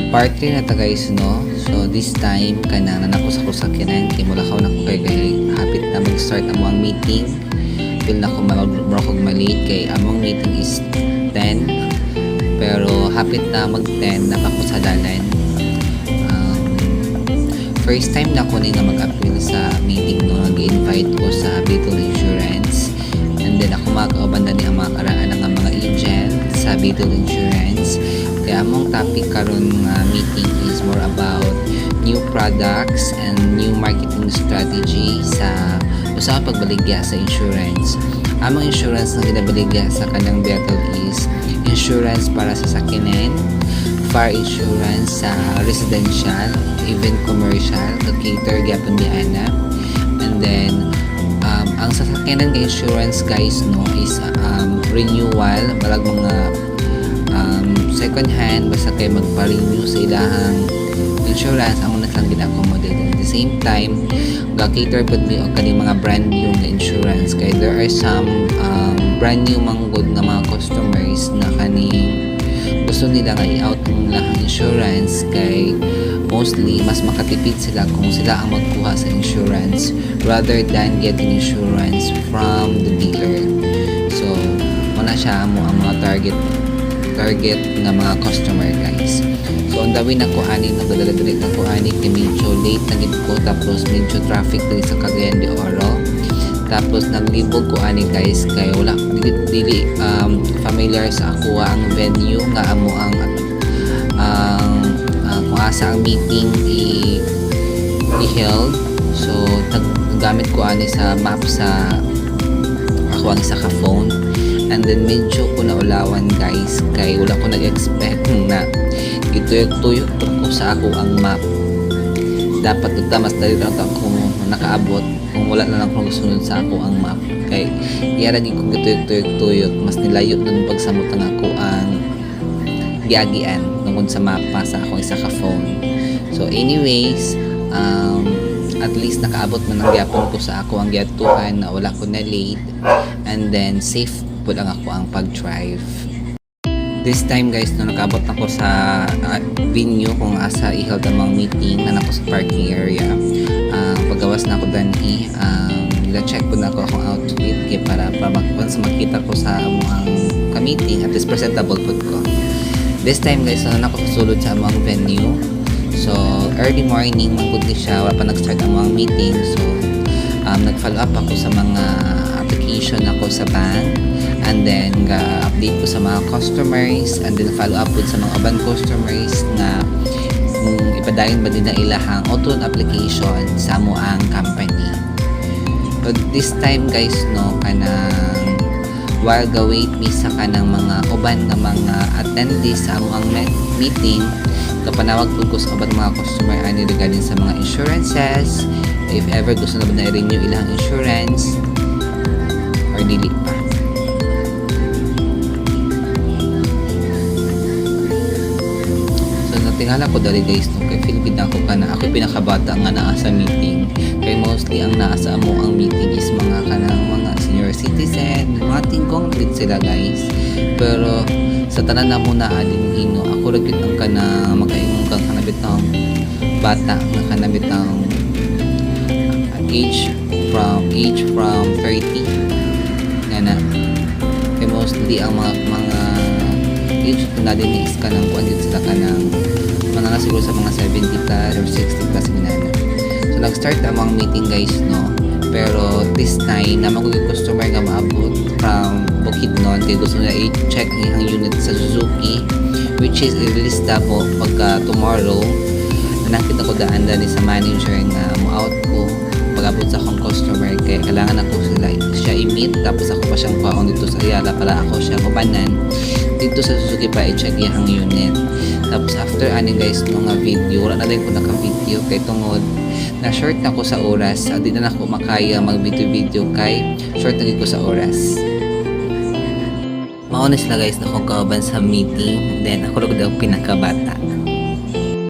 Part 3 na ta guys no. So this time kanang nanakos ako sa kinan kay mula na ko kay hapit na mag-start ang meeting. Feel na ko mag-brokog malate kay among meeting is 10. Pero hapit na mag-10 na pa ko sa dalan. First time na ko nga mag-appeal sa meeting no. Nag-invite ko sa Beetle Insurance. And then ako mag-abanda ni ang mga karaan ng mga agent sa Beetle Insurance. Kaya among topic karon nga meeting is more about new products and new marketing strategy sa usa ka pagbaligya sa insurance. Among insurance na ginabaligya sa kanang Beetle is insurance para sa sakyanan, fire insurance sa residential, even commercial, cater gyapon di ana. And then ang sasakyanan nga insurance guys no is renewal balag mga second hand basta kay magpa-renew sa ilahang insurance amo na lang gina-accommodate. At the same time ga-cater pud mi og kani mga brand new nga insurance kay there are some brand new manggod nga mga customers na kani gusto nila nga i-out ng lahang insurance kay mostly mas makatipid sila kung sila ang magkuha sa insurance rather than getting insurance from the dealer. So muna siya mo ang mga target nga mga customer guys. So on the way na ko ani nagdala-dala na ko ani kay medyo late na gid ko tapos medyo traffic diri sa Cagayan de Oro. Tapos naglibog ko ani guys kay wala dili familiar sa ako ang venue nga amo ang kung asa ang meeting i-held. So gamit ko ani sa map sa ako ang isa ka phone. And then medyo ko naulawan guys kay wala ko nag-expect na gituyok-tuyok ko sa ako ang map. Dapat ito mas dali lang ako nakaabot kung wala na lang kung sunod sa ako ang map. Kay iaragi ko gituyok-tuyok mas nilayo dun pagsamot ng ako ang giagian tungkol sa mapa sa akong isa ka phone. So anyways, at least nakaabot man ang gyapon ko sa ako ang giatuan na wala ko na late and then safe po lang ako ang pag-drive. This time guys, no, nakaabot ako sa venue kung asa i-held ang mga meeting na nako sa parking area. Paggawas na ako danhi, nila-check po na ako akong outfit kaya para once makita ko sa among ka-meeting at least presentable po ko. This time guys, no, nako kasulod sa among venue. So early morning magud ni siya, wala pa nag-start ang mga meeting. So nag-follow up ako sa mga application ako sa bank. And then update ko sa mga customers and then follow up with sa mga aban customers na ipadayon ba din na ilahang auto application sa mo ang company. So this time guys no kanang while ga-wait mi sa kanang mga uban nga mga attendees sa mo ang meeting kapanawag ko sa uban mga customer ani regarding sa mga insurances if ever gusto na ba na i-renew ilang insurance or dili pa. Tingala ko dali guys no kay feel gid ako kana ako pinakabata nga naa sa meeting kay mostly ang naa sa amo ang meeting is mga kanang mga senior citizen mga tingkong treat sila guys pero sa tanan na mo na adin hino ako ra gyud ang kana makaingon kang kanabit ng bata nga kanabit ng age from 30 nga na kay mostly ang mga age na din is kanang kuan sila kanang mga na siguro sa mga 70 plus or 60 plus ginana. So nag-start ang mga meeting guys no. Pero this time na magiging customer nga maabot from Bukidnon kaya gusto nila i-check ang unit sa Suzuki which is i-release po pagka tomorrow. Nakita ko daan ni sa manager nga mo-out ko pag-abot sa akong customer kaya kailangan ako siya i-meet tapos ako pa siyang paon dito sa Ayala para ako siya kubanan dito sa Suzuki pa i-check yung unit. Tapos after ani guys nung video wala na din ko naka-video kay tungod na short na ko sa oras di na ako makaya mag-video kay short na ko sa oras. Maones na guys na akong kauban sa meeting then ako lang daw pinakabata.